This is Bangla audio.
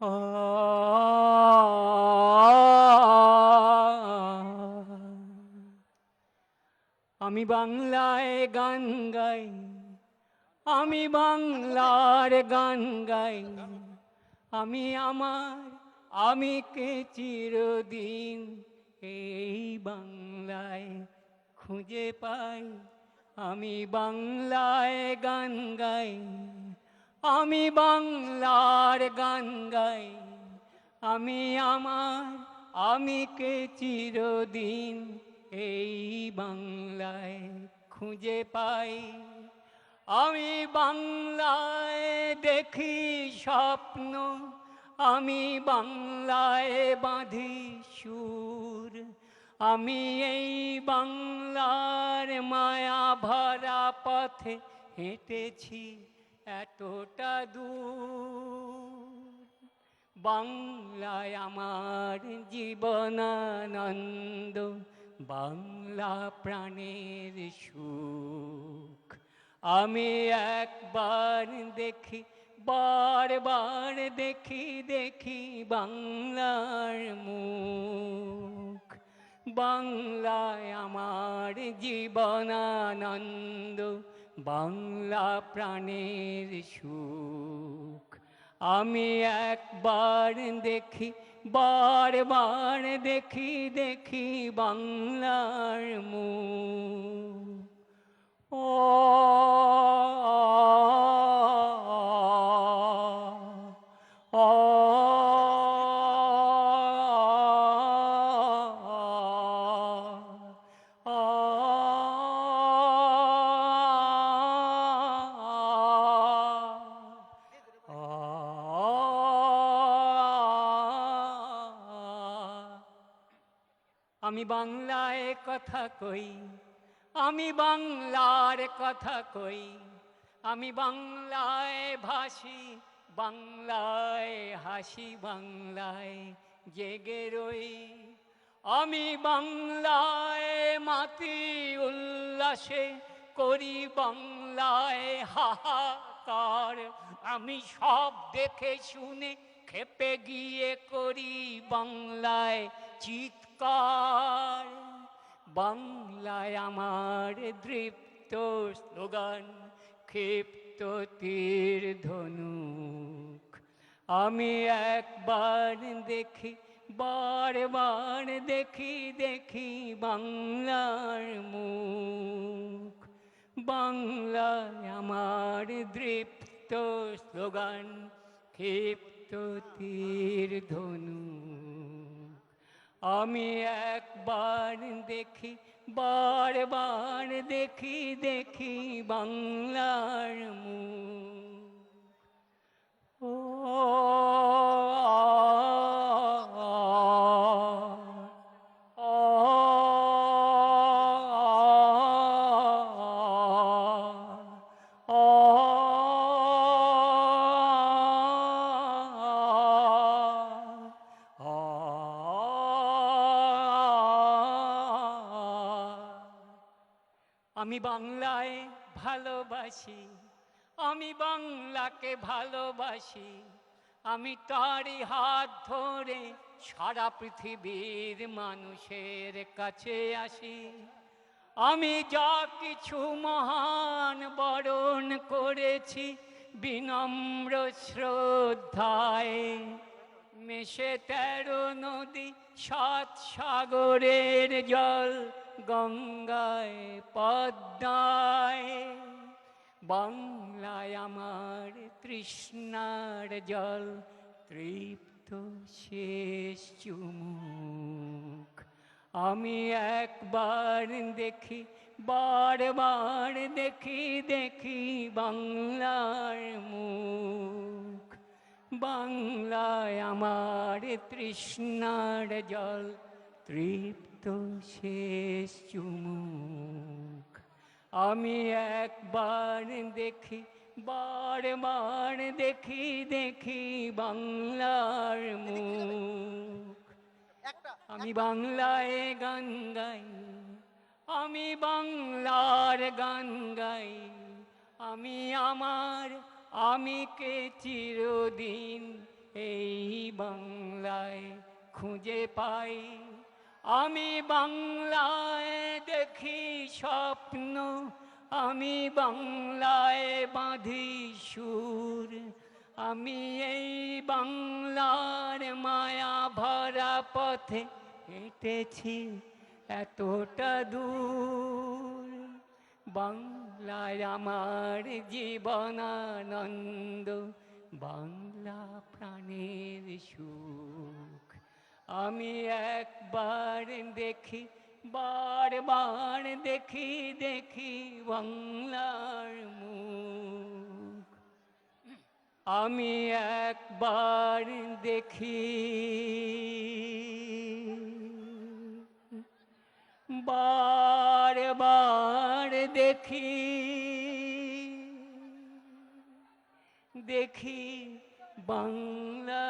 আমি বাংলায় গান গাই, আমি বাংলার গান গাই, আমি আমার আমি কে চিরদিন এই বাংলায় খুঁজে পাই। আমি বাংলায় গান গাই, আমি বাংলার গান গাই, আমি আমার আমি কে চিরদিন এই বাংলায় খুঁজে পাই। আমি বাংলায় দেখি স্বপ্ন, আমি বাংলায় বাঁধি সুর, আমি এই বাংলার মায়া ভরা পথে হেঁটেছি এতটা দূর। বাংলায় আমার জীবনানন্দ, বাংলা প্রাণের সুখ। আমি একবার দেখি, বারবার দেখি দেখি বাংলার মুখ। বাংলায় আমার জীবনানন্দ, বাংলা প্রাণের সুখ। আমি একবার দেখি, বারবার দেখি দেখি বাংলার মুখ। ও আমি বাংলায় কথা কই, আমি বাংলার কথা কই, আমি বাংলায় ভাসি, বাংলায় হাসি, বাংলায় জেগে রই। আমি বাংলায় মাতি উল্লাসে করি, বাংলায় হাহাকার, আমি সব দেখে শুনে খেপে গিয়ে করি বাংলায় চিৎকার। বাংলায় আমার দৃপ্ত স্লোগান, ক্ষিপ্ত তীর ধনুক। আমি একবার দেখি, বারবার দেখি দেখি বাংলার মুখ। বাংলায় আমার দৃপ্ত স্লোগান, ক্ষিপ্ত তীর ধনুক। আমি একবার দেখি, বারবার দেখি দেখি বাংলার মুখ। ও আমি বাংলায় ভালোবাসি, আমি বাংলাকে ভালোবাসি, আমি তারই হাত ধরে সারা পৃথিবীর মানুষের কাছে আসি। আমি যা কিছু মহান বরণ করেছি বিনম্র শ্রদ্ধায়, মেশে 13 নদী 7 সাগরের জল, গঙ্গায় পদ্মায়। বাংলায় আমার তৃষ্ণার জল তৃপ্ত শেষ চুমুক। আমি একবার দেখি, বারবার দেখি দেখি বাংলার মুখ। বাংলায় আমার তৃষ্ণার জল তৃপ্ত শেষ চুমুক। আমি একবার দেখি, বারবার দেখি দেখি বাংলার মুখ। আমি বাংলায় গান গাই, আমি বাংলার গান গাই, আমি আমার আমি কে চিরদিন এই বাংলায় খুঁজে পাই, আমি বাংলায় দেখি স্বপ্ন, আমি বাংলায় বাঁধি সুর, আমি এই বাংলার মায়া ভরা পথে হেঁটেছি এতটা দূর। বাংলায় আমার জীবনানন্দ, বাংলা প্রাণের সুখ। আমি একবার দেখি, বারবার দেখি দেখি বাংলার মুখ। আমি একবার দেখি, বারবার দেখি, দেখি বাংলা